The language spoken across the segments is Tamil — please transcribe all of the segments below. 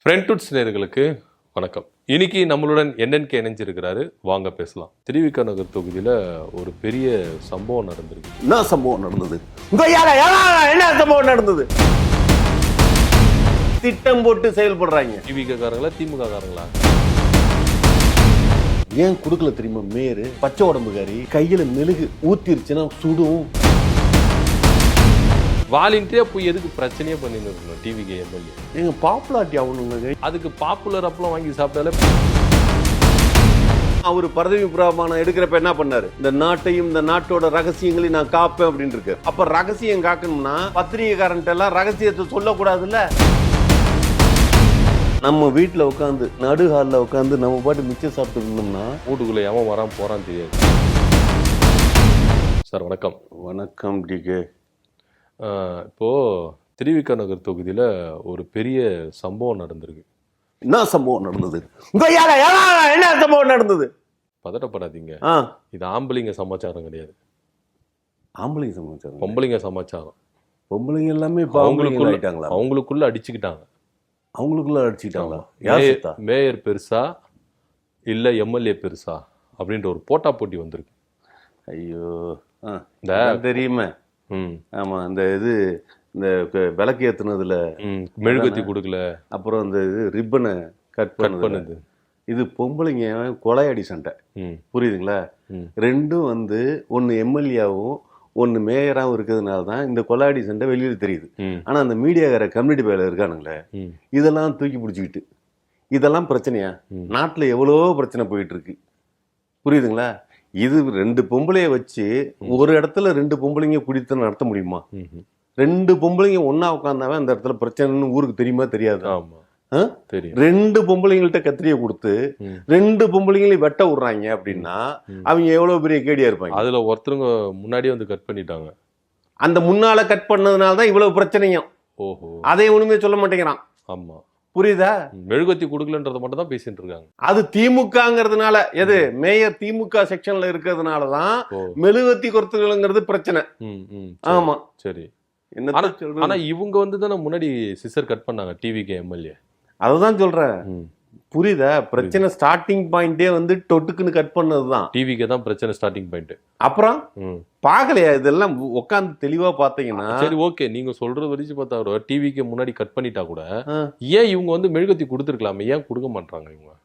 ஃப்ரெண்ட்வுட்ஸ் நேயர்களுக்கு வணக்கம். இன்னைக்கு நம்மளுடன் என்னென்ன இணைஞ்சிருக்கிறாரு, வாங்க பேசலாம். திருவிக நகர் தொகுதியில ஒரு பெரிய சம்பவம் நடந்திருக்கு. என்ன சம்பவம் நடந்தது? என்ன சம்பவம் நடந்தது? திட்டம் போட்டு செயல்படுறாங்க. திவிக காரங்களா திமுக காரங்களா? ஏன் கொடுக்கல தெரியுமா? மேயரு பச்சை உடம்புகாரி கையில மெழுகு ஊத்திருச்சுன்னா சுடும். வாலண்டியரா போய் எதுக்கு பிரச்சனையே பண்ணிட்டு இருக்கணும்? டிவிக்கு எம்எல்ஏ எங்க பாப்புலாரிட்டி ஆகணுங்க. அதுக்கு பாப்புலர் அப்பெல்லாம் வாங்கி சாப்பிட்டாலே. அவர் பதவி பிரமாணம் எடுக்கிறப்ப என்ன பண்ணாரு? இந்த நாட்டையும் இந்த நாட்டோட ரகசியங்களையும் நான் காப்பேன் அப்படின்னு இருக்கு. அப்ப ரகசியம் காக்கணும்னா பத்திரிகைக்காரன்ட்ட எல்லாம் ரகசியத்தை சொல்லக்கூடாதுல்ல. நம்ம வீட்டுல உட்காந்து நடுஹாலில் உட்காந்து நம்ம பாட்டு மிச்சம் சாப்பிட்டு இருந்தோம்னா வீட்டுக்குள்ள எவன் வரான் போறான்னு தெரியாது. சார் வணக்கம். வணக்கம் டிகே. இப்போ திருவிக நகர் தொகுதியில ஒரு பெரிய சம்பவம் நடந்திருக்கு. என்ன சம்பவம் நடந்தது? என்ன சம்பவம் நடந்தது? பதட்டப்படாதீங்க, இது ஆம்பளைங்க சமாச்சாரம் கிடையாது. ஆம்பளைங்க சமாச்சாரம், பொம்பளைங்க சமாச்சாரம். பொம்பளைங்க எல்லாமே அவங்களுக்குள்ள அடிச்சுக்கிட்டாங்க. அவங்களுக்குள்ள அடிச்சுக்கிட்டாங்களா? மேயர் பெருசா இல்ல எம்எல்ஏ பெருசா அப்படின்ற ஒரு போட்டா போட்டி வந்திருக்கு. ஐயோ, தெரியுமே. ஆமா, இந்த இது இந்த விளக்கு ஏத்துனதுல மெழுகுத்தி கொடுக்கல, அப்புறம் இந்த இது ரிப்பனை கட் பண்ணுது. இது பொம்பளைங்க கொலையடி சண்டை, புரியுதுங்களா? ரெண்டும் வந்து ஒன்னு எம்எல்ஏவும் ஒன்னு மேயராகவும் இருக்கிறதுனால தான் இந்த கொலையடி சண்டை வெளியில தெரியுது. ஆனா அந்த மீடியாக்கார கம்யூனிட்டி பேல இருக்கானுங்களே, இதெல்லாம் தூக்கி பிடிச்சிக்கிட்டு இதெல்லாம் பிரச்சனையா? நாட்டுல எவ்வளவோ பிரச்சனை போயிட்டு இருக்கு, புரியுதுங்களா? இது ரெண்டு பொம்பளைய வச்சு ஒரு இடத்துல ரெண்டு பொம்பளைங்க குடித்து நடத்த முடியுமா? ரெண்டு பொம்பளைங்க ஒன்னா உட்காந்தாவே அந்த இடத்துல பிரச்சனைன்னு ஊருக்கு தெரியுமா தெரியாது? ரெண்டு பொம்பளைங்கள்ட்ட கத்திரிய கொடுத்து ரெண்டு பொம்பளைங்களையும் வெட்ட விடுறாங்க அப்படின்னா அவங்க எவ்வளவு பெரிய கேடியா இருப்பாங்க. அதுல ஒருத்தருங்க முன்னாடியே வந்து கட் பண்ணிட்டாங்க. அந்த முன்னால கட் பண்ணதுனாலதான் இவ்வளவு பிரச்சனையும். ஓஹோ, அதை ஒண்ணுமே சொல்ல மாட்டேங்கிறான். ஆமா, புரியுதா? மெழுகுத்தி கொடுக்கலன்றத மட்டும் தான் பேசிட்டு இருக்காங்க. அது திமுகங்கிறதுனால, எது மேயர் திமுக செக்ஷன்ல இருக்கிறதுனாலதான் மெழுகுத்தி கொடுத்துங்கிறது பிரச்சனை. ஆமா, சரி. ஆனா இவங்க வந்து தானே முன்னாடி சிசர் கட் பண்ணாங்க டிவிக்கு எம்எல்ஏ. அதுதான் சொல்றேன், புரியுதா? பிரச்சனை ஸ்டார்டிங் பாயிண்டே வந்து டொட்டுக்குன்னு கட் பண்ணதுதான். டிவிக்கு தான் பிரச்சனை ஸ்டார்டிங் பாயிண்ட். அப்புறம் பாக்கலையா? இதெல்லாம் உட்காந்து தெளிவா பாத்தீங்கன்னா சரி, ஓகே. நீங்க சொல்றது வரைச்சு பார்த்தா டிவிக்கு முன்னாடி கட் பண்ணிட்டா கூட ஏன் இவங்க வந்து மெழுகுத்தி கொடுத்துருக்கலாமே, ஏன் கொடுக்க மாட்டாங்க இவங்க?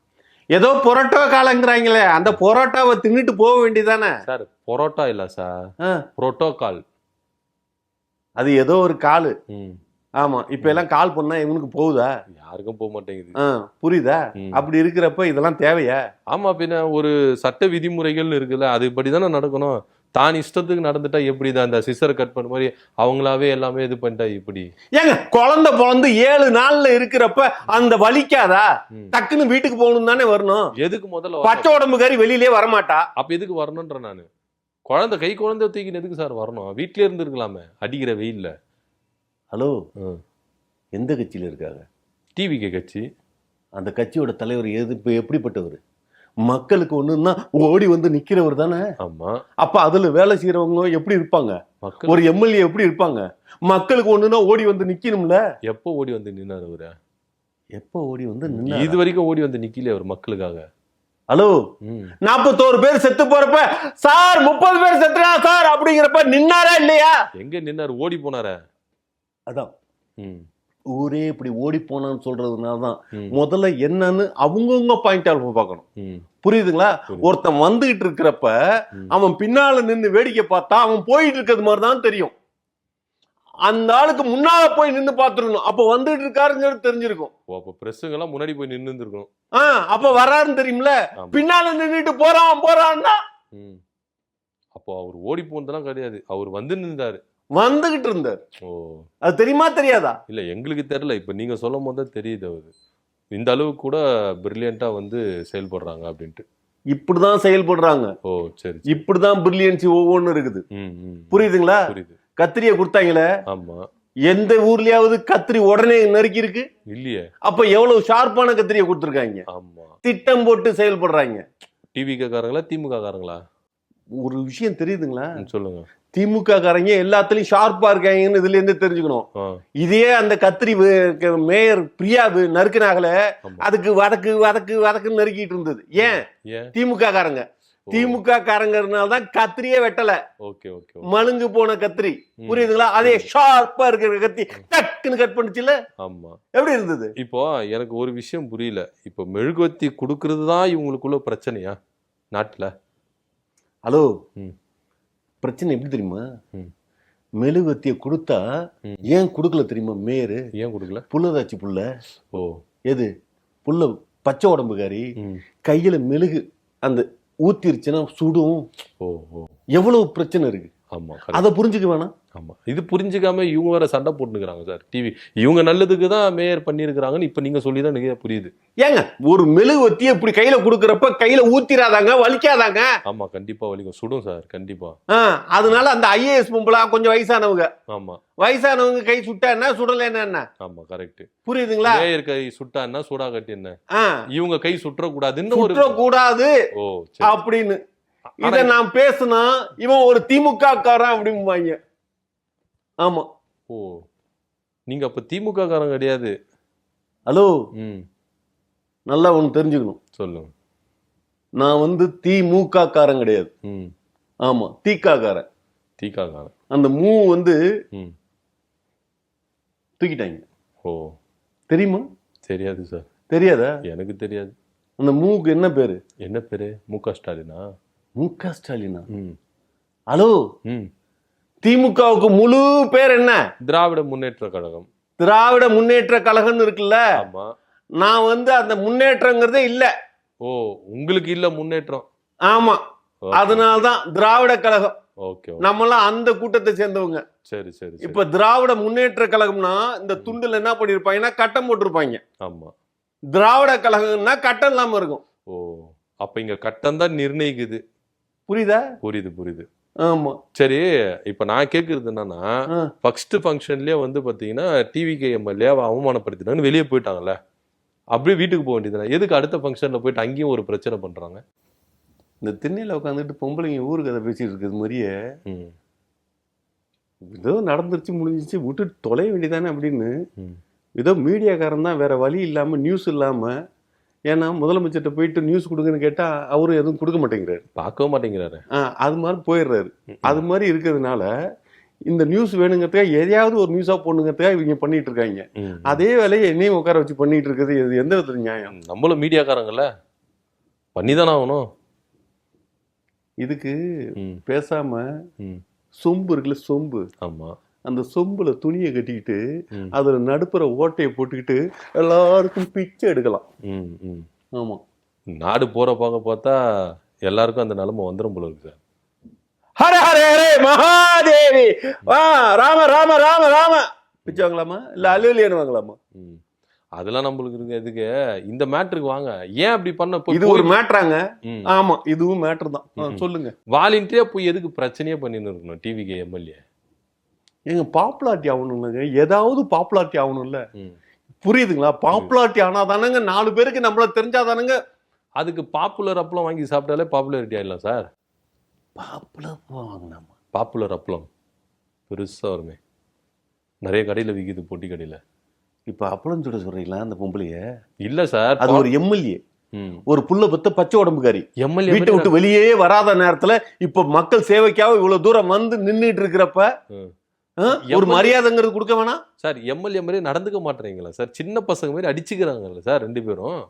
ஏதோ பொரோட்டா காலங்கிறாங்களே, அந்த பொரோட்டாவை தின்னுட்டு போக வேண்டியதானே சார்? பொரோட்டா இல்ல சார், புரோட்டோகால். அது ஏதோ ஒரு காலு. ஆமா, இப்ப எல்லாம் கால் பண்ணா இவனுக்கு போகுதா? யாருக்கும் போக மாட்டேங்குது, புரியுதா? அப்படி இருக்கிறப்ப இதெல்லாம் தேவையா? ஆமா, பின்ன ஒரு சட்ட விதிமுறைகள் இருக்குல்ல, அதுபடிதானே நடக்கணும். தான் இஷ்டத்துக்கு நடந்துட்டா எப்படிதான்? அந்த சிசரை கட் பண்ண மாதிரி அவங்களாவே எல்லாமே இது பண்ணிட்டா இப்படி? ஏங்க, குழந்தை பிறந்து 7 நாள்ல இருக்கிறப்ப அந்த வலிக்காதா? டக்குன்னு வீட்டுக்கு போகணும் தானே வரணும். எதுக்கு முதல்ல பச்சை உடம்பு கறி வெளியிலே வரமாட்டா? அப்ப எதுக்கு வரணும்ன்ற நானு? குழந்தை தூக்கின்னு எதுக்கு சார் வரணும்? வீட்லயே இருந்துருக்கலாமே அடிக்கிற வெயில்ல. ஹலோ, எந்த கட்சியில இருக்காங்க? டிவிக்கு கட்சி. அந்த கட்சியோட தலைவர் எப்படிப்பட்டவர்? மக்களுக்கு ஒண்ணுன்னா ஓடி வந்து நிக்கிறவர் தானே. ஆமா, அப்ப அதுல வேலை செய்யறவங்க எப்படி இருப்பாங்க? ஒரு எம்எல்ஏ எப்படி இருப்பாங்க? மக்களுக்கு ஒண்ணுன்னா ஓடி வந்து நிக்கணும்ல. எப்போ ஓடி வந்து நின்னாரு அவரு? எப்போ ஓடி வந்து இது வரைக்கும் ஓடி வந்து நிக்கல அவர் மக்களுக்காக. ஹலோ, 41 பேர் செத்து போறப்ப சார் 30 பேர் செத்துறா சார் அப்படிங்கிறப்ப நின்னாரா இல்லையா? எங்க நின்னாரு? ஓடி போனாரா? அதான் ஊரே இப்படி ஓடி போனான்னு சொல்றதுனாலதான் முதல்ல என்னன்னு அவங்கவுங்க பாயிண்ட் ஆஃப் பார்க்கணும், புரியுதுங்களா? ஒருத்தன் வந்துகிட்டு இருக்கிறப்ப அவன் பின்னால நின்று வேடிக்கை பார்த்தா அவன் போயிட்டு இருக்கிறது மாதிரிதான் தெரியும். அந்த ஆளுக்கு முன்னால போய் நின்று பார்த்துருக்கணும், அப்ப வந்துட்டு இருக்காருங்கிறது தெரிஞ்சிருக்கும். அப்ப பிரஸ்ஸுங்க எல்லாம் முன்னாடி போய் நின்று இருந்திருக்கும். அப்ப வராருன்னு தெரியும்ல. பின்னால நின்றுட்டு போறான்னா அப்போ அவர் ஓடி போனதெல்லாம் கிடையாது, அவர் வந்து நின்றாரு, வந்துகிட்டு இருந்தார். ஓ, அது தெரியுமா தெரியாதா? இல்ல, எங்களுக்கு தெரியல. இப்ப நீங்க சொல்லும் போது தான் தெரியுது அவரு இந்த அளவுக்கு கூட பிரில்லியண்டா வந்து செயல்படுறாங்க அப்படின்ட்டு. இப்படிதான் செயல்படுறாங்க. ஓ, சரி. இப்படிதான் பிரில்லியன்சி ஒவ்வொன்னு இருக்குது, புரியுதுங்களா? புரியுது. கத்திரிய கொடுத்தாங்களே, ஆமா, எந்த ஊர்லயாவது கத்திரி உடனே நறுக்கி இருக்கு இல்லையே? அப்ப எவ்வளவு ஷார்ப்பான கத்திரிய கொடுத்துருக்காங்க. ஆமா, திட்டம் போட்டு செயல்படுறாங்க. டிவிக காரங்களா திமுக காரங்களா? ஒரு விஷயம் தெரியுதுங்களா? சொல்லுங்க. திமுக காரங்க எல்லாத்துலயும் ஷார்ப்பா இருக்காங்கன்னு இதுல இருந்து தெரிஞ்சுக்கணும். இதே அந்த கத்திரி மேயர் பிரியா நறுக்குனாகல, அதுக்கு வதக்குன்னு நறுக்கிட்டு இருந்தது. ஏன்? திமுக காரங்க. திமுக காரங்கறதுனாலதான் கத்திரியே வெட்டல. மழுங்கு போன கத்திரி, புரியுதுங்களா? அதே ஷார்ப்பா இருக்கிற கத்தி டக்குன்னு கட் பண்ணுச்சுல. ஆமா, எப்படி இருந்தது? இப்போ எனக்கு ஒரு விஷயம் புரியல. இப்போ மெழுகுவத்தி கொடுக்கறது தான் இவங்களுக்குள்ள பிரச்சனையா நாட்டுல? ஹலோ, பிரச்சனை எப்படி தெரியுமா? மெழுகுவத்தியை கொடுத்தா ஏன் கொடுக்கல தெரியுமா? மேயரு ஏன் கொடுக்கல? புள்ளதாச்சு புள்ள. ஓ, எது புள்ள? பச்சை உடம்புக்காரி கையில மெழுகு அந்த ஊத்திருச்சுன்னா சுடும். எவ்வளவு பிரச்சனை இருக்கு. ஆமா, அதை புரிஞ்சுக்க வேணாம். ஆமா, இது புரிஞ்சுக்காம இவங்க வேற சண்டை போட்டுக்கிறாங்க சார். டிவி இவங்க நல்லதுக்கு தான் மேயர் பண்ணிருக்கிறாங்கன்னு இப்ப நீங்க சொல்லிதான் எனக்கு புரியுது. ஏங்க, ஒரு மெழுகுவத்தியை இப்படி கையில குடுக்கறப்ப கையில ஊத்திராதாங்க, வலிக்காதாங்க? ஆமா, கண்டிப்பா வலிக்கும், சுடும் சார், கண்டிப்பா. அதனால அந்த ஐஏஎஸ் பொம்பளை கொஞ்சம் வயசானவங்க, ஆமா, வயசானவங்க கை சுட்டா என்ன, சுடல என்ன? ஆமா, கரெக்ட். புரியுதுங்களா? மேயர் கை சுட்டா என்ன, சூடா கட்டி என்ன, இவங்க கை சுற்ற கூடாதுன்னு கூடாது அப்படின்னு இத நான் பேசுனா இவன் ஒரு திமுக காரன் அப்படிம்பாங்க. ஆமா. ஓ, நீங்க அப்ப திமுக காரன் கிடையாது. ஹலோ, நல்லா ஒண்ணு தெரிஞ்சுக்கணும். சொல்லுங்க. நான் திமுக காரன் கிடையாது. ஆமா, தீகா காரன். தீகா காரன். அந்த மூ தூக்கிட்டாங்க. ஓ, தெரியுமா? தெரியாது சார். தெரியாதா? எனக்கு தெரியாது. அந்த மூக்கு என்ன பேரு? என்ன பேரு? முக ஸ்டாலினா? முக ஸ்டாலினா? ஹலோ, திமுகவுக்கு முழு பேர் என்ன? திராவிட முன்னேற்ற கழகம். திராவிட முன்னேற்ற கழகம் இருக்குல்ல? ஆமா. நான் அந்த முன்னேற்றங்கிறதே இல்ல. ஓ, உங்களுக்கு இல்ல முன்னேற்றம்? ஆமா, அதனாலதான் திராவிட கழகம். ஓகே, நம்மளாம் அந்த கூட்டத்தை சேர்ந்தவங்க. சரி சரி. இப்ப திராவிட முன்னேற்ற கழகம்னா இந்த துண்டுல என்ன பண்ணிருப்பாங்கன்னா கட்டம் போட்டிருப்பாங்க. ஆமா. திராவிட கழகம்னா கட்டம் இல்லாம இருக்கும். ஓ, அப்ப இங்க கட்டம் தான் நிர்ணயிக்குது. புரியுதா? புரியுது புரியுது. ஆமா, சரி. இப்ப நான் கேக்குறது என்னன்னா, ஃபர்ஸ்ட் ஃபங்க்ஷன்லயே பாத்தீங்கன்னா டிவிகே எம்எல்ஏ அவமானப்படுத்தினான்னு வெளியே போயிட்டாங்கல்ல, அப்படியே வீட்டுக்கு போக வேண்டியதுனா எதுக்கு அடுத்த ஃபங்க்ஷன்ல போயிட்டு அங்கேயும் ஒரு பிரச்சனை பண்றாங்க? இந்த திண்ணையில உட்காந்துட்டு பொம்பளைங்க ஊருக்கு கதை பேசிட்டு இருக்கிறது மாதிரியே ஏதோ நடந்துருச்சு, முடிஞ்சிச்சு, விட்டுட்டு தொலைய வேண்டியதானே அப்படின்னு ஏதோ மீடியாக்காரன் தான் வேற வழி இல்லாம, நியூஸ் இல்லாம. ஏன்னா முதலமைச்சர்கிட்ட போயிட்டு நியூஸ் கொடுங்கன்னு கேட்டா அவரும் எதுவும் கொடுக்க மாட்டேங்கிறாரு, பார்க்கவும் மாட்டேங்கிறாரு. அது மாதிரி போயிடுறாரு. அது மாதிரி இருக்கிறதுனால இந்த நியூஸ் வேணுங்கிறதுக்காக எதையாவது ஒரு நியூஸா போடணுங்கிறதுக்காக இவங்க பண்ணிட்டு இருக்காங்க. அதே வேலையை என்னையும் உட்கார வச்சு பண்ணிட்டு இருக்கிறது இது எந்த விதத்துல நியாயம்? நம்மளும் மீடியாக்காரங்கல்ல, பண்ணிதானே ஆகணும். இதுக்கு பேசாம சொம்பு இருக்குல்ல, சொம்பு. ஆமா, அந்த சொம்புல துணியை கட்டிக்கிட்டு அதுல நடுப்புற ஓட்டையை போட்டுக்கிட்டு எல்லாருக்கும் பிச்சை எடுக்கலாம். ஆமா, நாடு போற பார்த்தா எல்லாருக்கும் அந்த நிலைமை வந்துடும் போல இருக்கு சார். ஹர ஹர ஹரே மகாதேவி, ராம ராம ராம ராம பிச்சை வாங்கலாமா இல்ல அலுவலியன் வாங்கலாமா? அதெல்லாம் நம்மளுக்கு இருக்கு. எதுக்கு இந்த மேட்டருக்கு வாங்க. ஏன் அப்படி பண்ண? இது ஒரு மேட்டராங்க. ஆமா, இதுவும் மேட்டர் தான். சொல்லுங்க. வாலண்டியரா போய் எதுக்கு பிரச்சனையே பண்ணின்னு இருக்கணும் டிவிகே எம்எல்ஏ? எங்க பாப்புலாரிட்டி ஆகணும்லங்க, ஏதாவது பாப்புலாரிட்டி ஆகணும்ல. புரியுதுங்களா? பாப்புலாரிட்டி ஆனாதானங்க 4 பேருக்கு நம்மள தெரிஞ்சாதானங்க. அதுக்கு பாப்புலர் அப்பளம் வாங்கி சாப்பிட்டாலே பாப்புலாரிட்டி ஆயிடலாம் சார். பாப்புலர் வாங்கலாமா? பாப்புலர் அப்பளம் பெருசா வருமே, நிறைய கடையில விக்குது, பொட்டி கடையில. இப்ப அப்பளம் சுட சொல்றீங்களா அந்த பொம்பளைய? இல்ல சார், அது ஒரு எம்எல்ஏ, ஒரு புள்ள பத்த பச்சை உடம்புக்காரி. எம்எல்ஏ வீட்டை விட்டு வெளியே வராத நேரத்துல இப்ப மக்கள் சேவைக்காக இவ்வளவு தூரம் நின்றுட்டு இருக்கிறப்ப ஒரு மரியாதைங்கிறது கொடுக்க வேணாம் சார்? எம்எல்ஏ மாதிரி நடந்துக்க மாட்டேறீங்களா சார்? சின்ன பசங்க மாதிரி அடிச்சுக்கிறாங்கல்ல சார் 2 பேரும்.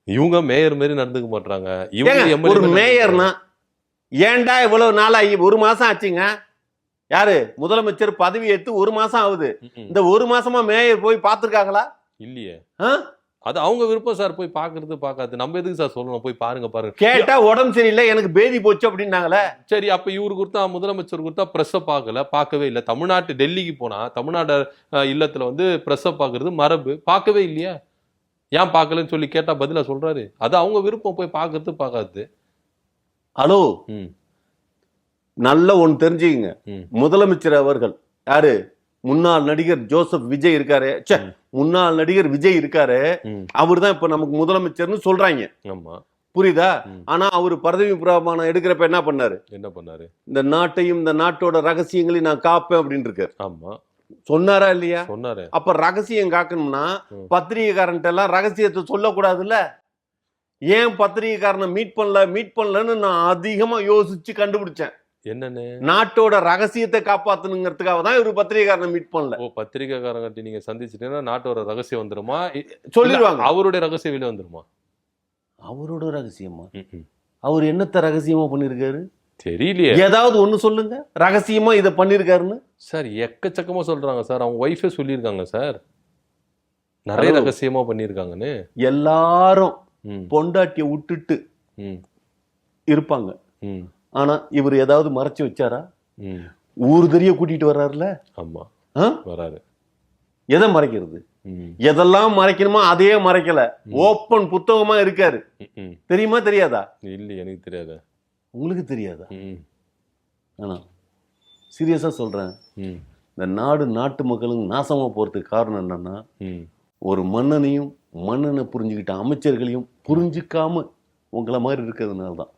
இவங்க மேயர் மாதிரி நடந்துக்க மாட்டாங்க. இவங்க ஒரு மேயர்னா ஏன்டா இவ்வளவு நாள் ஆகி 1 மாசம் ஆச்சுங்க. யாரு முதலமைச்சர் பதவி ஏற்று 1 மாசம் ஆகுது. இந்த 1 மாசமா மேயர் போய் பாத்துருக்காங்களா? இல்லையே. அது அவங்க விருப்பம் சார், போய் பாக்குறது பாக்காது. நம்ம எதுக்கு சார் சொல்லணும் போய் பாருங்க பாருங்க? கேட்டா உடம்பு சரியில்லை, எனக்கு பேதி போச்சு அப்படின்னாங்களே. சரி, அப்ப இவரு கொடுத்தா, முதலமைச்சர் கொடுத்தா பிரஸ்ஸ பார்க்கவே இல்லை. தமிழ்நாட்டு டெல்லிக்கு போனா தமிழ்நாடு இல்லத்துல பிரஸ்ஸ பாக்குறது மரபு, பார்க்கவே இல்லையா? ஏன் பார்க்கலன்னு சொல்லி கேட்டா பதிலா சொல்றாரு. அது அவங்க விருப்பம், போய் பாக்குறது பாக்காது. ஹலோ, நல்ல ஒண்ணு தெரிஞ்சுக்கங்க. முதலமைச்சர் அவர்கள் யாரு? முன்னாள் நடிகர் ஜோசப் விஜய் இருக்காரு. முன்னாள் நடிகர் விஜய் இருக்காரு. அவர் தான் இப்ப நமக்கு முதலமைச்சர்னு சொல்றாங்க. புரியுதா? ம். ஆனா அவர் பதவி பிரமாணம் எடுக்கிறப்ப என்ன பண்ணாரு? என்ன பண்ணாரு? இந்த நாட்டையும் இந்த நாட்டோட ரகசியங்களையும் நான் காப்பேன் அப்படின்னு இருக்காரு. ஆமா சொன்னாரா இல்லையா? சொன்னாரு. அப்ப ரகசியம் காக்கணும்னா ம். பத்திரிகைக்காரன்ட்ட எல்லாம் ரகசியத்தை சொல்லக்கூடாதுல்ல. ஏன் பத்திரிகைக்காரனை மீட் பண்ணலன்னு நான் அதிகமா யோசிச்சு கண்டுபிடிச்சேன். என்னன்னு? நாட்டோட ரகசியத்தை காப்பாத்தணுங்கிறதுக்காக தான் இவரு பத்திரிகைக்காரனை மீட் பண்ணல. ஓ, பத்திரிகைக்காரங்க நீங்க சந்திச்சிட்டீங்கன்னா நாட்டோட ரகசியம் வந்துருமா? சொல்லிடுவாங்க. அவருடைய ரகசியம் வெளியே வந்துருமா? அவரோட ரகசியமா? ம்ம். அவர் என்னத்த ரகசியமா பண்ணிருக்காரு? தெரியலையே ஏதாவது ஒண்ணு சொல்லுங்க, ரகசியமா இத பண்ணிருக்காருன்னு. சார். எக்கச்சக்கமா சொல்றாங்க சார். அவங்க ஒய்ஃபே சொல்லியிருக்காங்க சார், நிறைய Hello. ரகசியமா பண்ணியிருக்காங்கன்னு. எல்லாரும் ம், பொண்டாட்டிய விட்டுட்டு ம், இருப்பாங்க. ம், ஆனா இவர் ஏதாவது மறைச்சு வச்சாரா? ம். ஊர் தெரிய கூட்டிட்டு வர்றாருல. ஆமா, ஆ? வராது. எதை மறைக்கிறது? ம், எதெல்லாம் மறைக்கணுமோ அதையே மறைக்கல. ஓப்பன் புத்தகமா இருக்காரு. ம், ம். தெரியுமா தெரியாதா? இல்லை, எனக்கு தெரியாத. உங்களுக்கு தெரியாதா? ம், ஆனா சீரியஸா சொல்றேன், ம், இந்த நாடு நாட்டு மக்களும் நாசமா போறதுக்கு காரணம் என்னன்னா, ம். ஒரு மன்னனையும் மன்னனை புரிஞ்சுக்கிட்ட அமைச்சர்களையும் புரிஞ்சுக்காம உங்களை மாதிரி இருக்கிறதுனால தான்.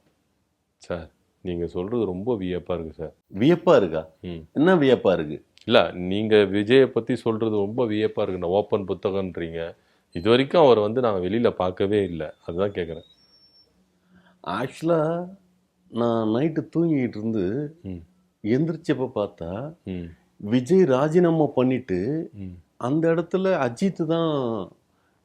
சார், நீங்க சொல்றது ரொம்ப வியப்பா இருக்கு சார். வியப்பா இருக்கா? ம். என்ன வியப்பா இருக்கு? இல்ல, நீங்க விஜயை பத்தி சொல்றது ரொம்ப வியப்பா இருக்கு. நான் ஓப்பன் புத்தகம்ன்றீங்க. இது வரைக்கும் அவர் வந்து நான் வெளியில பார்க்கவே இல்லை. அதுதான் கேட்குறேன். ஆக்சுவலா நான் நைட்டு தூங்கிட்டு இருந்து ம், எந்திரிச்சப்ப பார்த்தா ம், விஜய் ராஜினாமா பண்ணிட்டு ம், அந்த இடத்துல அஜித் தான்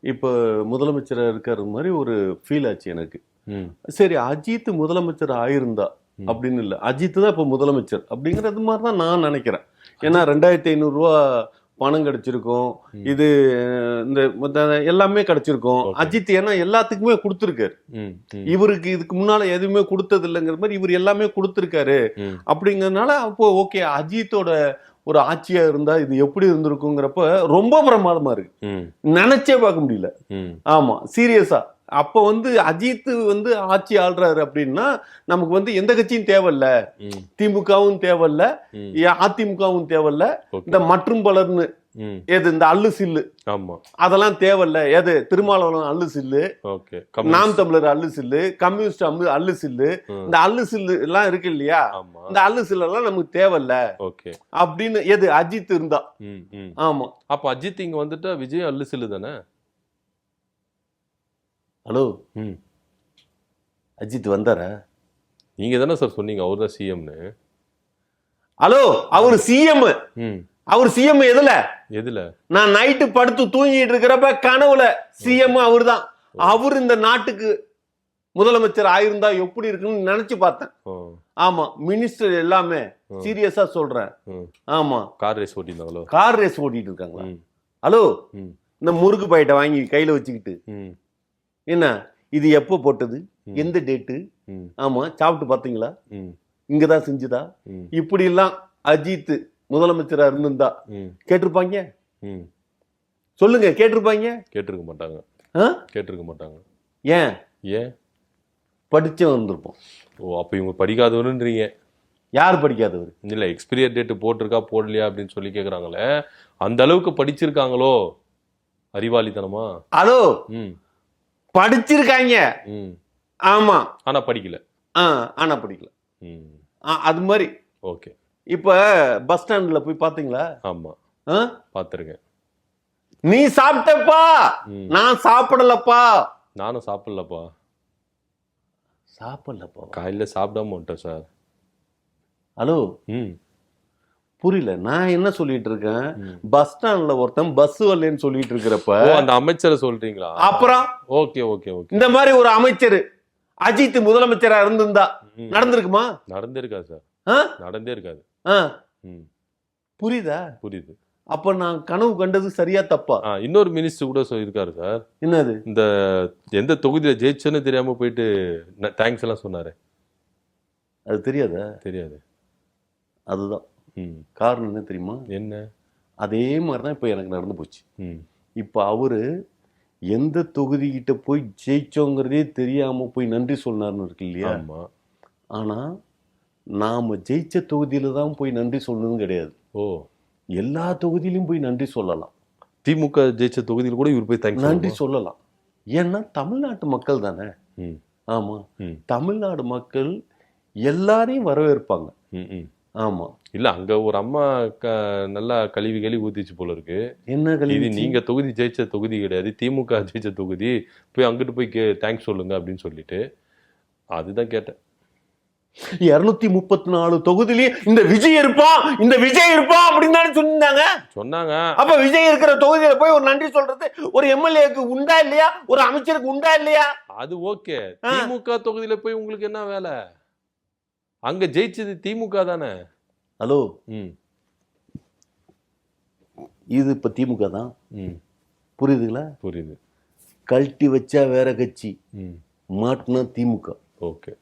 இப்போ முதலமைச்சராக இருக்கிற மாதிரி ஒரு ஃபீல் ஆச்சு எனக்கு. ம், சரி, அஜித் முதலமைச்சர் ஆயிருந்தா ம். அப்படின்னு இல்லை, அஜித் தான் இப்போ முதலமைச்சர் அப்படிங்கிறது மாதிரி தான் நான் நினைக்கிறேன். ஏன்னா 2500 ரூபா பணம் கிடைச்சிருக்கும், ம். இது இந்த மத்த எல்லாமே கிடைச்சிருக்கும். Okay. அஜித் ஏன்னா எல்லாத்துக்குமே கொடுத்துருக்காரு. ம், ம், இவருக்கு இதுக்கு முன்னால எதுவுமே கொடுத்தது இல்லைங்கிற மாதிரி இவர் எல்லாமே கொடுத்துருக்காரு. ம். அப்படிங்கறதுனால அப்போ ஓகே, அஜித்தோட ஒரு ஆட்சியா இருந்தா இது எப்படி இருந்திருக்குங்கிறப்ப ரொம்ப பிரமாதமா இருக்கு. ம், நினைச்சே பார்க்க முடியல. ம். ஆமா, சீரியஸா. அப்ப வந்து அஜித் வந்து ஆட்சி ஆள்றாரு அப்படின்னா நமக்கு வந்து எந்த கட்சியும் தேவையில்ல, ம், திமுகவும் தேவையில்ல, ம். அதிமுகவும் தேவையில்ல, Okay. இந்த மற்றும் பலர்னு ம். எது இந்த அல்லு சில்லு ஆமா. அதெல்லாம் தேவையில்ல. எது திருமாவளவன் அல்லு சில்லு, ஓகே. நாம் தமிழர் அல்லு சில்லு, கம்யூனிஸ்ட் அல்லு சில்லு, ம். இந்த அல்லு சில்லு எல்லாம் இருக்கு இல்லையா, ஆமா. இந்த அல்லு சில்லு எல்லாம் நமக்கு தேவையில்ல ஓகே. அப்படின்னு எது அஜித் இருந்தா. ம், ம். ஆமா. அப்ப அஜித் இங்க வந்துட்டா விஜய் அல்லு சில்லு தானே? ஹலோ, ம். அஜித் வந்தாரா? நீங்க தானே சார் சொன்னீங்க அவர் தான் சிஎம்னு. ஹலோ, அவர் சிஎம். ம். அவர் சிஎம் எதுல? எதுல? நான் நைட்டு படுத்து தூங்கிட்டு இருக்கிறப்ப கனவுல சிஎம் அவர் தான். அவர் இந்த நாட்டுக்கு முதலமைச்சர் ஆயிருந்தா எப்படி இருக்குன்னு நினைச்சு பார்த்தேன். ஓ. ஆமா, மினிஸ்டர் எல்லாமே ம். சீரியஸா சொல்றேன். ம். ஆமா, கார் ரேஸ் ஓட்டினாங்களோ? கார் ரேஸ் ஓட்டிட்டு இருக்காங்களா? ம், ஹலோ, ம், இந்த முறுக்கு பாயிட்ட வாங்கி கையில வச்சுக்கிட்டு ம், என்ன இது எப்போ போட்டது, ம். எந்த டேட்டு, ம், ஆமா சாப்பிட்டு பாத்தீங்களா, ம், இங்கதான் செஞ்சுதா, ம், இப்படி எல்லாம் அஜித் முதலமைச்சரா இருந்திருந்தா ம், கேட்டிருப்பாங்க? ம். சொல்லுங்க, கேட்டிருப்பாங்க? கேட்டிருக்க மாட்டாங்க. ஆ? கேட்டிருக்க மாட்டாங்க. ஏன்? ஏன்? படிச்சே வந்திருப்போம். ஓ, அப்ப இவங்க படிக்காதவனுன்றீங்க? யார் படிக்காதவர்? இல்ல, எக்ஸ்பீரியர் டேட் போட்டிருக்கா போடலையா அப்படின்னு சொல்லி கேக்குறாங்களே, அந்த அளவுக்கு படிச்சிருக்காங்களோ அறிவாளித்தனமா? ஹலோ, ம், படிச்சிருக்காங்க. ம். ஆமா. ஆனா படிக்கல. ஆனா படிக்கல. ம். அது மாதிரி ஓகே. இப்ப பஸ் ஸ்டாண்ட்ல போய் பாத்தீங்களா? ஆமா, ஆ? பாத்துருக்கேன். நீ சாப்பிட்டப்பா, ம். நான் சாப்பிடலப்பா. நானும் சாப்பிடலப்பா. சாப்பிடலப்பா? காலையில சாப்பிடாம வந்துட்டேன் சார். ஹலோ, ம், புரியல. நான் என்ன சொல்லிட்டு இருக்கேன், ம். பஸ் ஸ்டாண்ட்ல ஒருத்தன் பஸ் வரலன்னு சொல்லிட்டு இருக்கிறப்ப ஓ, அந்த அமைச்சரை சொல்றீங்களா? அப்புறம் ஓகே, ஓகே, ஓகே. இந்த மாதிரி ஒரு அமைச்சர் அஜித் முதலமைச்சரா இருந்திருந்தா ம். நடந்திருக்குமா? நடந்திருக்காது சார். ஆ? நடந்தே இருக்காது. ஆ, ம், புரியுதா? புரியுது. அப்ப நான் கனவு கண்டது சரியா தப்பா? இன்னொரு மினிஸ்டர் கூட இருக்காரு சார். என்னது? இந்த எந்த தொகுதியில ஜெயிச்சேன்னு தெரியாம போயிட்டு தேங்க்ஸ் எல்லாம் சொன்னாரு. அது தெரியாதா? தெரியாது. அதுதான் ம். காரணம். என்ன தெரியுமா? என்ன? அதே மாதிரிதான் இப்ப எனக்கு நடந்து போச்சு. ம், இப்ப அவரு எந்த தொகுதிகிட்ட போய் ஜெயிச்சோங்கிறதே தெரியாம போய் நன்றி சொன்னார்னு இருக்கு இல்லையா? ஆமா. ஆனா நாம ஜெயிச்ச தொகுதியில தான் போய் நன்றி சொல்லணும்னு கிடையாது. ஓ, எல்லா தொகுதியிலும் போய் நன்றி சொல்லலாம். திமுக ஜெயிச்ச தொகுதியில் கூட இவர் போய் தேங்க்ஸ் நன்றி சொல்லலாம். ஏன்னா தமிழ்நாட்டு மக்கள் தானே. ம், ஆமா, ம். தமிழ்நாடு மக்கள் எல்லாரையும் வரவேற்பாங்க. ம், ம். ஆமா, இல்ல அங்க ஒரு அம்மா நல்லா கழுவி ஊத்திச்சு போல இருக்கு. என்ன இது கழிவுச்சு? நீங்க தொகுதி ஜெயிச்ச தொகுதி கிடையாது, திமுக ஜெயிச்ச தொகுதி. போய் அங்கிட்டு போய் தேங்க்ஸ் சொல்லுங்க அப்படின்னு சொல்லிட்டு அதுதான் கேட்டேன். 234 தொகுதியிலேயே இந்த விஜய் இருப்பான், இந்த விஜய் இருப்பான் அப்படின்னு தானே சொன்னாங்க. சொன்னாங்க. அப்ப விஜய் இருக்கிற தொகுதியில போய் ஒரு நன்றி சொல்றது ஒரு எம்எல்ஏக்கு உண்டா இல்லையா, ஒரு அமைச்சருக்கு உண்டா இல்லையா? அது ஓகே. திமுக தொகுதியில போய் உங்களுக்கு என்ன வேலை? அங்க ஜெயிச்சது திமுக தானே. ஹலோ, ம், இது இப்ப திமுக தான், ம். புரியுதுங்களா? புரியுது. கழட்டி வச்சா வேற கட்சி, ம். மாட்டினா திமுக. ஓகே.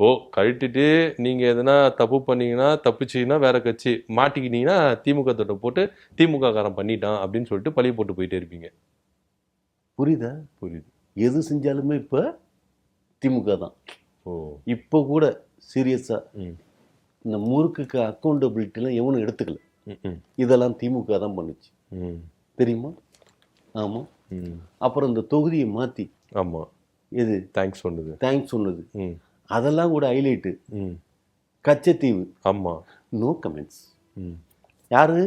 ஓ, கழட்டிட்டு நீங்க எதனா தப்பு பண்ணீங்கன்னா தப்பிச்சீங்கன்னா வேற கட்சி, மாட்டிக்கிட்டீங்கன்னா திமுக தொட்டை போட்டு திமுக காரன் பண்ணிட்டான் அப்படின்னு சொல்லிட்டு பழிய போட்டு போயிட்டே இருப்பீங்க. புரியுதா? புரியுது. எது செஞ்சாலுமே இப்ப திமுக தான். ஓ. இப்ப கூட சீரியஸா ம். இந்த முறுக்குக்கு அக்கௌண்டபிலிட்டிலாம் எவனும் எடுத்துக்கல. ம், ம், இதெல்லாம் திமுக தான் பண்ணுச்சு, ம், தெரியுமா? ஆமா. ம். அப்புறம் இந்த தொகுதியை மாத்தி ஆமா, எது தேங்க்ஸ் சொன்னது. தேங்க்ஸ் சொன்னது, ம், அதெல்லாம் கூட ஹைலைட்டு. ம். கச்சத்தீவு, ஆமா. No comments. ம். யாரு?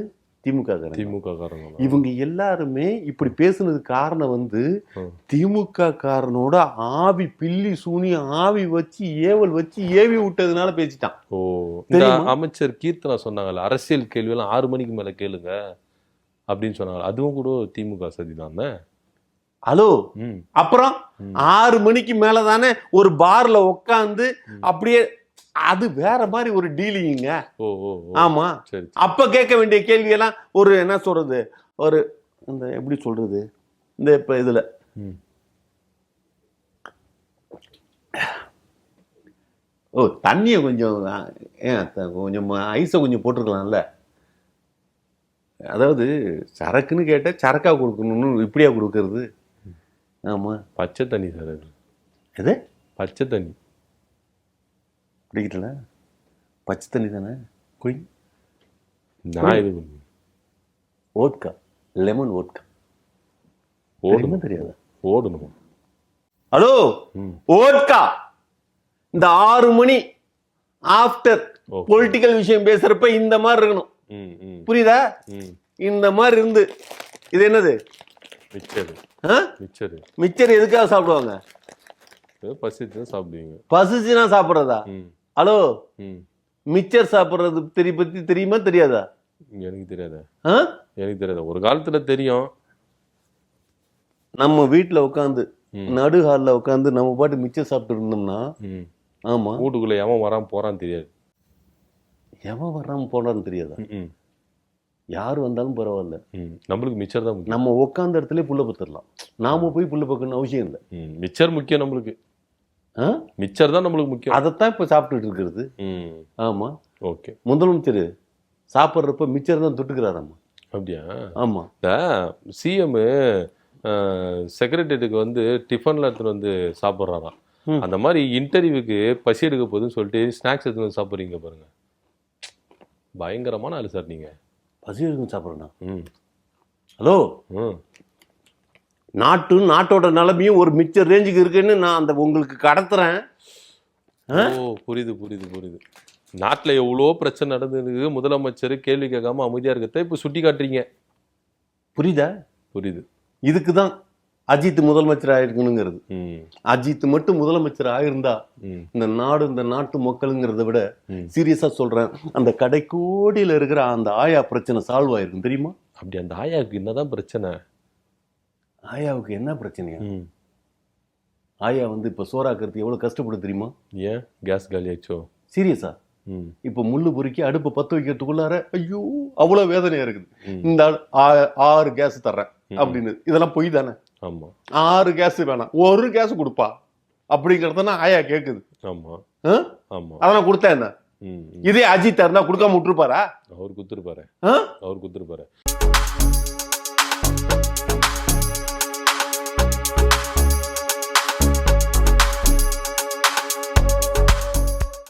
திமுக காரங்க. திமுக காரங்க. இவங்க எல்லாருமே இப்படி பேசுனதுக்கு காரணம் வந்து ம். திமுக காரனோட ஆவி பில்லி சூனி ஆவி வச்சு ஏவல் வச்சு ஏவி விட்டதுனால பேசிட்டான். ஓ, இந்த தெரியுமா? அமைச்சர் கீர்த்தனா சொன்னாங்கல்ல, அரசியல் கேள்வி எல்லாம் 6 மணிக்கு மேல கேளுங்க அப்படின்னு சொன்னாங்க. அதுவும் கூட திமுக சதி தானே. ஹலோ, ம், அப்புறம் ம். 6 மணிக்கு மேல தானே ஒரு பார்ல உட்காந்து ம். அப்படியே, அது வேற மாதிரி ஒரு டீலிங்க. ஓ, ஓ, ஓ. ஆமா, சரி, சரி. அப்ப கேட்க வேண்டிய கேள்வியெல்லாம் ஒரு என்ன சொல்றது, ஒரு இந்த எப்படி சொல்றது, இந்த இப்ப இதுல ம். ஓ தண்ணிய கொஞ்சம் கொஞ்சம் ஐஸை கொஞ்சம் போட்டிருக்கலாம்ல. அதாவது சரக்குன்னு கேட்ட சரக்கா கொடுக்கணும்னு இப்படியா கொடுக்கறது? ஆமா, பச்சை தண்ணி சார் அது. எது பச்சை தண்ணி குடிக்கல? பச்சை தண்ணி தானே, குடி. நான் இது பண்ணி ஓட்கா, லெமன் ஓட்கா. ஓடணும், தெரியாதா? ஓடணும். ஹலோ, ம். ஓட்கா இந்த 6 மணி ஆஃப்டர் ஓகே. பொலிட்டிக்கல் விஷயம் பேசுறப்ப இந்த மாதிரி இருக்கணும், ம், ம், புரியுதா? ம். இந்த மாதிரி இருந்து இது என்னது? மிச்சரு, ஆ? மிச்சரு. மிச்சர் எதுக்காக சாப்பிடுவாங்க? ஏதோ பசிச்சு தான் சாப்பிடுவீங்க. பசிச்சுனா சாப்பிட்றதா? ம், ஹலோ, ம். மிச்சர் சாப்பிட்றது பத்தி தெரியுமா தெரியாதா? எனக்கு தெரியாத. ஆ? எனக்கு தெரியாத. ஒரு காலத்துல தெரியும். நம்ம வீட்டுல உட்காந்து ம். நடு ஹால்ல உட்காந்து நம்ம பாட்டு மிச்சர் சாப்பிட்டு இருந்தோம்னா, ம். ஆமா, வீட்டுக்குள்ள எவன் வரான் போறான்னு தெரியாது. எவன் வர்றாம போனான்னு தெரியாதா? ம், ம், யார் வந்தாலும் பரவாயில்ல, ம். நம்மளுக்கு மிச்சர் தான் முக்கியம். நம்ம உட்காந்த இடத்துல புள்ள பத்திரலாம். நாம போய் புள்ள பக்கணும் அவசியம் இல்லை. ம். மிச்சர் முக்கியம் நம்மளுக்கு. ஆ? மிச்சர் தான் நம்மளுக்கு முக்கியம். அதைத்தான் இப்ப சாப்பிட்டுட்டு இருக்கிறது. ம். ஆமா, ஓகே. முதலமைச்சர் சாப்பிட்றப்ப மிச்சர் தான் தொட்டுக்கிறாராமா. அப்படியா? ஆமா, இந்த சிஎம் செக்ரட்டரியேட்டுக்கு வந்து டிஃபன்ல எடுத்துட்டு வந்து சாப்பிட்றாராம். ம். அந்த மாதிரி இன்டர்வியூக்கு பசி எடுக்க போகுதுன்னு சொல்லிட்டு ஸ்நாக்ஸ் எடுத்துட்டு வந்து சாப்பிட்றீங்க பாருங்க. பயங்கரமான ஆளு சார் நீங்க. பசி எடுக்கும் சாப்பிட்றேன்னா. ம், ஹலோ, ம். நாட்டோட நிலைமையும் ஒரு மிச்சர் ரேஞ்சுக்கு இருக்குன்னு நான் அந்த உங்களுக்கு கடத்துறேன். ஓ, புரியுது புரியுது புரியுது. நாட்டுல எவ்வளோ பிரச்சனை நடந்ததுக்கு முதலமைச்சர் கேள்வி கேட்காம அமைதியா இருக்கத்த இப்ப சுட்டி காட்டுறீங்க. புரியுதா? புரியுது. இதுக்கு தான் அஜித் முதலமைச்சர் ஆயிருக்கணுங்கிறது. ம், அஜித் மட்டும் முதலமைச்சர் ஆயிருந்தா ம், இந்த நாடு இந்த நாட்டு மக்களுங்கிறத விட ம். சீரியஸா சொல்றேன், அந்த கடைக்கோடியில இருக்கிற அந்த ஆயா பிரச்சனை சால்வ் ஆயிருக்கும், தெரியுமா? அப்படி அந்த ஆயாவுக்கு என்னதான் பிரச்சனை? ஆயாவுக்கு என்ன பிரச்சனையா? ம். ஆயா வந்து இப்ப சோறாக்குறது எவ்வளவு கஷ்டப்படும் தெரியுமா? ஏன் கேஸ் காலியாச்சோ? சீரியஸா ம், இப்ப முள்ளு பொறுக்கி அடுப்பு பத்த வைக்கிறதுக்குள்ளார ஐயோ அவ்வளவு வேதனையா இருக்குது. ம். இந்த ஆள் 6 கேஸ் தர்றேன் அப்படின்னு, இதெல்லாம் பொய் தானே? ஆமா, 6 கேஸ் வேணாம், 1 கேஸ் கொடுப்பா அப்படிங்கறதுனா ஆயா கேக்குது. ஆமா, ஆ? ஆமா. அதெல்லாம் கொடுத்தா என்ன? ம், ம். இதே அஜித் இருந்தா கொடுக்காம விட்டுருப்பாரா? அவர் குத்துருப்பாரு. ஆ? அவர் குத்துருப்பாரு.